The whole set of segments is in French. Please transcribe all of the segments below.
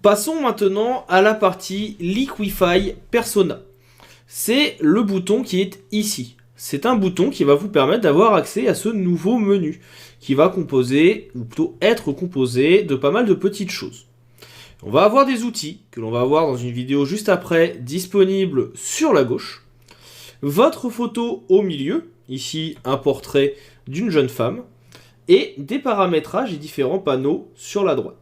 Passons maintenant à la partie Liquify Persona. C'est le bouton qui est ici. C'est un bouton qui va vous permettre d'avoir accès à ce nouveau menu, qui va composer, ou plutôt être composé, de pas mal de petites choses. On va avoir des outils, que l'on va voir dans une vidéo juste après, disponibles sur la gauche. Votre photo au milieu, ici un portrait d'une jeune femme, et des paramétrages et différents panneaux sur la droite.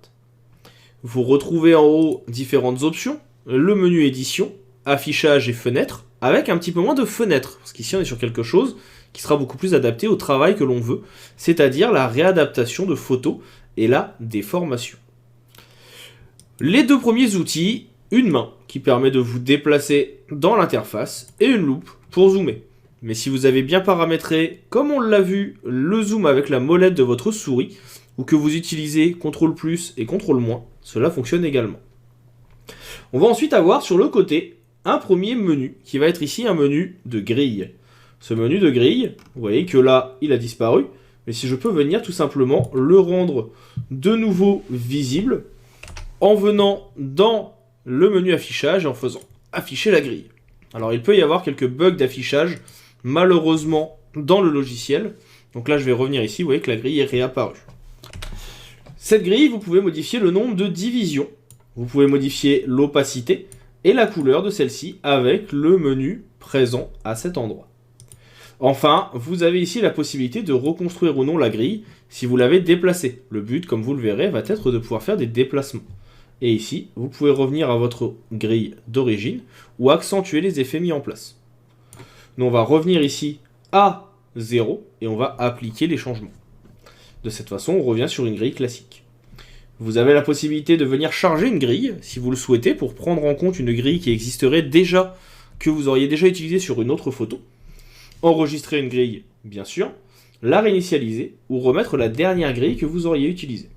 Vous retrouvez en haut différentes options, le menu édition, affichage et fenêtre, avec un petit peu moins de fenêtres, parce qu'ici on est sur quelque chose qui sera beaucoup plus adapté au travail que l'on veut, c'est-à-dire la réadaptation de photos et la déformation. Les deux premiers outils, une main qui permet de vous déplacer dans l'interface et une loupe pour zoomer. Mais si vous avez bien paramétré, comme on l'a vu, le zoom avec la molette de votre souris, ou que vous utilisez CTRL+ et CTRL-, cela fonctionne également. On va ensuite avoir sur le côté un premier menu, qui va être ici un menu de grille. Ce menu de grille, vous voyez que là, il a disparu, mais si je peux venir tout simplement le rendre de nouveau visible, en venant dans le menu affichage et en faisant afficher la grille. Alors il peut y avoir quelques bugs d'affichage, malheureusement, dans le logiciel. Donc là, je vais revenir ici, vous voyez que la grille est réapparue. Cette grille, vous pouvez modifier le nombre de divisions. Vous pouvez modifier l'opacité et la couleur de celle-ci avec le menu présent à cet endroit. Enfin, vous avez ici la possibilité de reconstruire ou non la grille si vous l'avez déplacée. Le but, comme vous le verrez, va être de pouvoir faire des déplacements. Et ici, vous pouvez revenir à votre grille d'origine ou accentuer les effets mis en place. Nous, on va revenir ici à 0 et on va appliquer les changements. De cette façon, on revient sur une grille classique. Vous avez la possibilité de venir charger une grille, si vous le souhaitez, pour prendre en compte une grille qui existerait déjà, que vous auriez déjà utilisée sur une autre photo. Enregistrer une grille, bien sûr, la réinitialiser ou remettre la dernière grille que vous auriez utilisée.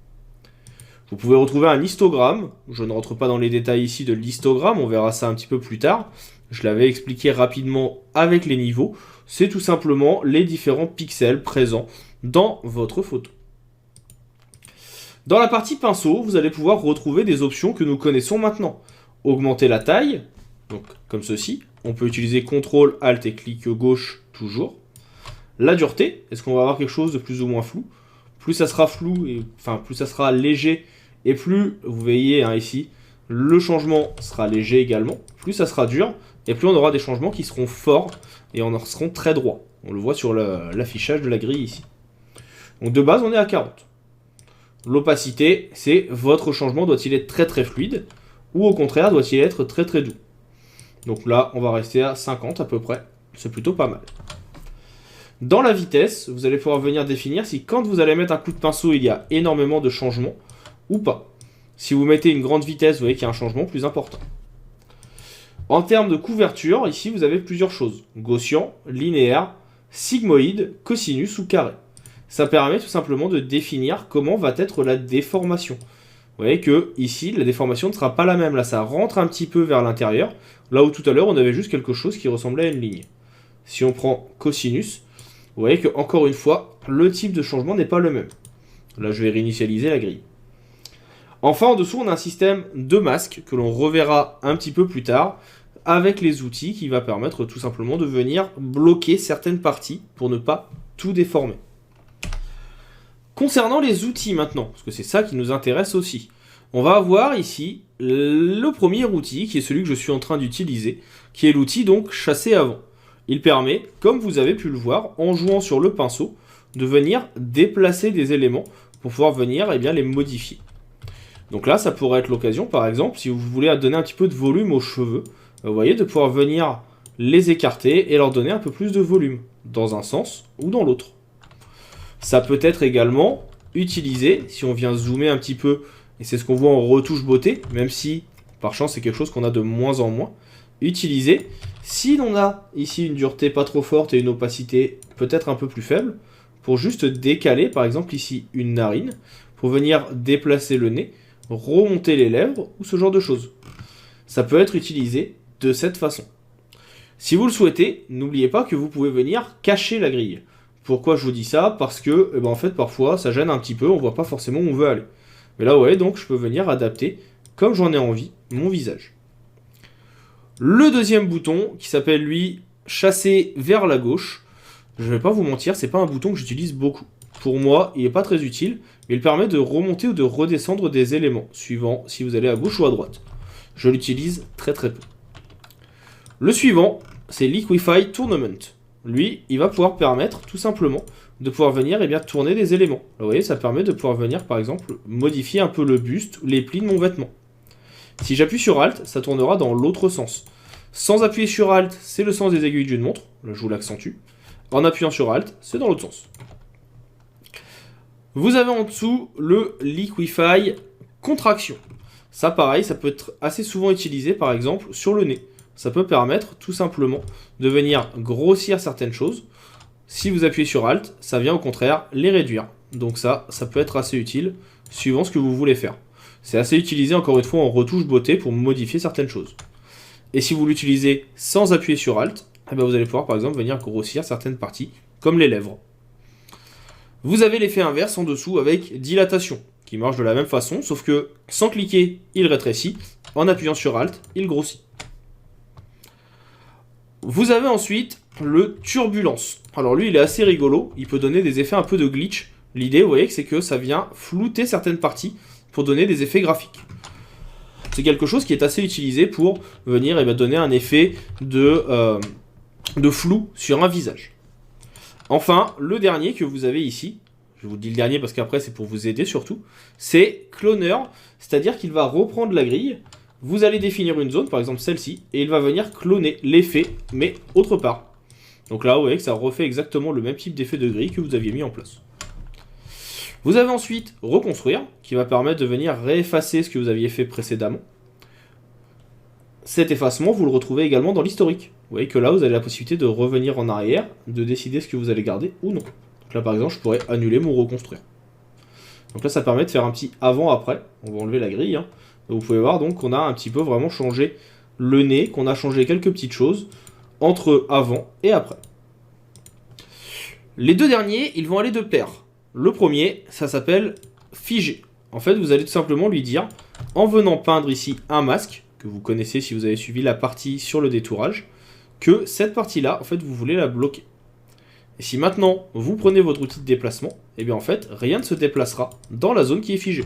Vous pouvez retrouver un histogramme. Je ne rentre pas dans les détails ici de l'histogramme, on verra ça un petit peu plus tard. Je l'avais expliqué rapidement avec les niveaux. C'est tout simplement les différents pixels présents dans votre photo. Dans la partie pinceau, vous allez pouvoir retrouver des options que nous connaissons maintenant. Augmenter la taille, donc comme ceci. On peut utiliser CTRL, ALT et clic gauche toujours. La dureté, est-ce qu'on va avoir quelque chose de plus ou moins flou? Plus ça sera flou, plus ça sera léger, et plus, vous voyez ici, le changement sera léger également. Plus ça sera dur, et plus on aura des changements qui seront forts, et en seront très droits. On le voit sur l'affichage de la grille ici. Donc de base, on est à 40. L'opacité, c'est votre changement doit-il être très très fluide, ou au contraire, doit-il être très très doux. Donc là, on va rester à 50 à peu près. C'est plutôt pas mal. Dans la vitesse, vous allez pouvoir venir définir si quand vous allez mettre un coup de pinceau, il y a énormément de changements ou pas. Si vous mettez une grande vitesse, vous voyez qu'il y a un changement plus important. En termes de couverture, ici, vous avez plusieurs choses. Gaussian, linéaire, sigmoïde, cosinus ou carré. Ça permet tout simplement de définir comment va être la déformation. Vous voyez que ici, la déformation ne sera pas la même. Là, ça rentre un petit peu vers l'intérieur. Là où tout à l'heure, on avait juste quelque chose qui ressemblait à une ligne. Si on prend cosinus, vous voyez que encore une fois, le type de changement n'est pas le même. Là, je vais réinitialiser la grille. Enfin, en dessous, on a un système de masque que l'on reverra un petit peu plus tard avec les outils qui va permettre tout simplement de venir bloquer certaines parties pour ne pas tout déformer. Concernant les outils maintenant, parce que c'est ça qui nous intéresse aussi, on va avoir ici le premier outil qui est celui que je suis en train d'utiliser, qui est l'outil donc chasser avant. Il permet, comme vous avez pu le voir, en jouant sur le pinceau, de venir déplacer des éléments pour pouvoir venir les modifier. Donc là, ça pourrait être l'occasion, par exemple, si vous voulez donner un petit peu de volume aux cheveux, vous voyez, de pouvoir venir les écarter et leur donner un peu plus de volume, dans un sens ou dans l'autre. Ça peut être également utilisé, si on vient zoomer un petit peu, et c'est ce qu'on voit en retouche beauté, même si, par chance, c'est quelque chose qu'on a de moins en moins, utilisé si l'on a ici une dureté pas trop forte et une opacité peut-être un peu plus faible, pour juste décaler, par exemple ici, une narine, pour venir déplacer le nez, remonter les lèvres, ou ce genre de choses. Ça peut être utilisé de cette façon. Si vous le souhaitez, n'oubliez pas que vous pouvez venir cacher la grille. Pourquoi je vous dis ça? Parce que, en fait, parfois, ça gêne un petit peu, on voit pas forcément où on veut aller. Mais là, ouais, donc je peux venir adapter comme j'en ai envie, mon visage. Le deuxième bouton, qui s'appelle lui chasser vers la gauche, je vais pas vous mentir, c'est pas un bouton que j'utilise beaucoup. Pour moi, il n'est pas très utile, mais il permet de remonter ou de redescendre des éléments, suivant si vous allez à gauche ou à droite. Je l'utilise très très peu. Le suivant, c'est Liquify Tournament. Lui, il va pouvoir permettre tout simplement de pouvoir venir tourner des éléments. Là, vous voyez, ça permet de pouvoir venir par exemple modifier un peu le buste ou les plis de mon vêtement. Si j'appuie sur Alt, ça tournera dans l'autre sens. Sans appuyer sur Alt, c'est le sens des aiguilles d'une montre. Là, je vous l'accentue. En appuyant sur Alt, c'est dans l'autre sens. Vous avez en dessous le Liquify Contraction. Ça, pareil, ça peut être assez souvent utilisé, par exemple, sur le nez. Ça peut permettre, tout simplement, de venir grossir certaines choses. Si vous appuyez sur Alt, ça vient au contraire les réduire. Donc ça peut être assez utile, suivant ce que vous voulez faire. C'est assez utilisé, encore une fois, en retouche beauté pour modifier certaines choses. Et si vous l'utilisez sans appuyer sur Alt, vous allez pouvoir, par exemple, venir grossir certaines parties, comme les lèvres. Vous avez l'effet inverse en dessous avec dilatation, qui marche de la même façon, sauf que sans cliquer, il rétrécit. En appuyant sur Alt, il grossit. Vous avez ensuite le turbulence. Alors lui, il est assez rigolo, il peut donner des effets un peu de glitch. L'idée, vous voyez, c'est que ça vient flouter certaines parties pour donner des effets graphiques. C'est quelque chose qui est assez utilisé pour venir donner un effet de flou sur un visage. Enfin, le dernier que vous avez ici, je vous dis le dernier parce qu'après c'est pour vous aider surtout, c'est Cloner, c'est-à-dire qu'il va reprendre la grille, vous allez définir une zone, par exemple celle-ci, et il va venir cloner l'effet, mais autre part. Donc là, vous voyez que ça refait exactement le même type d'effet de grille que vous aviez mis en place. Vous avez ensuite Reconstruire, qui va permettre de venir réeffacer ce que vous aviez fait précédemment. Cet effacement, vous le retrouvez également dans l'historique. Vous voyez que là, vous avez la possibilité de revenir en arrière, de décider ce que vous allez garder ou non. Donc là, par exemple, je pourrais annuler mon Reconstruire. Donc là, ça permet de faire un petit avant-après. On va enlever la grille. Vous pouvez voir donc qu'on a un petit peu vraiment changé le nez, qu'on a changé quelques petites choses entre avant et après. Les deux derniers, ils vont aller de pair. Le premier, ça s'appelle figer. En fait, vous allez tout simplement lui dire, en venant peindre ici un masque, que vous connaissez si vous avez suivi la partie sur le détourage, que cette partie-là, en fait, vous voulez la bloquer. Et si maintenant, vous prenez votre outil de déplacement, et bien en fait, rien ne se déplacera dans la zone qui est figée.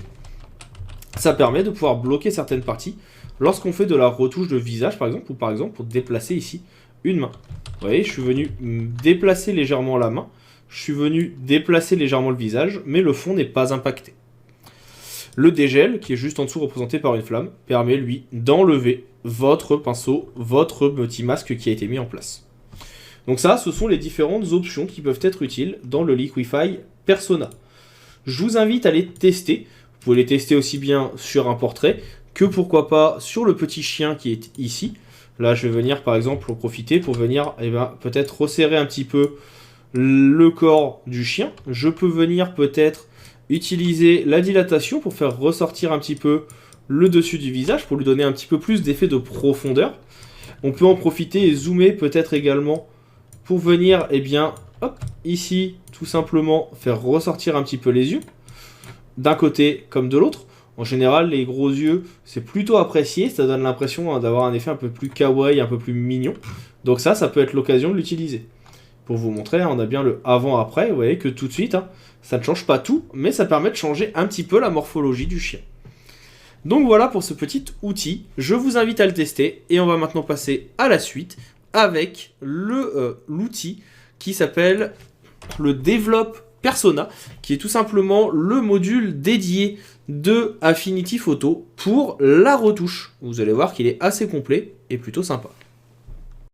Ça permet de pouvoir bloquer certaines parties lorsqu'on fait de la retouche de visage, par exemple, ou par exemple pour déplacer ici une main. Vous voyez, je suis venu déplacer légèrement la main, je suis venu déplacer légèrement le visage, mais le fond n'est pas impacté. Le dégel, qui est juste en dessous représenté par une flamme, permet lui d'enlever votre pinceau, votre petit masque qui a été mis en place. Donc ça, ce sont les différentes options qui peuvent être utiles dans le Liquify Persona. Je vous invite à les tester. Vous pouvez les tester aussi bien sur un portrait que pourquoi pas sur le petit chien qui est ici. Là, je vais venir par exemple en profiter pour venir peut-être resserrer un petit peu le corps du chien. Je peux venir peut-être utiliser la dilatation pour faire ressortir un petit peu le dessus du visage, pour lui donner un petit peu plus d'effet de profondeur. On peut en profiter et zoomer peut-être également pour venir, hop, ici, tout simplement faire ressortir un petit peu les yeux, d'un côté comme de l'autre. En général, les gros yeux, c'est plutôt apprécié, ça donne l'impression d'avoir un effet un peu plus kawaii, un peu plus mignon. Donc ça peut être l'occasion de l'utiliser. Pour vous montrer, on a bien le avant-après, vous voyez que tout de suite, ça ne change pas tout, mais ça permet de changer un petit peu la morphologie du chien. Donc voilà pour ce petit outil, je vous invite à le tester, et on va maintenant passer à la suite avec l'outil qui s'appelle le Develop Persona, qui est tout simplement le module dédié de Affinity Photo pour la retouche. Vous allez voir qu'il est assez complet et plutôt sympa.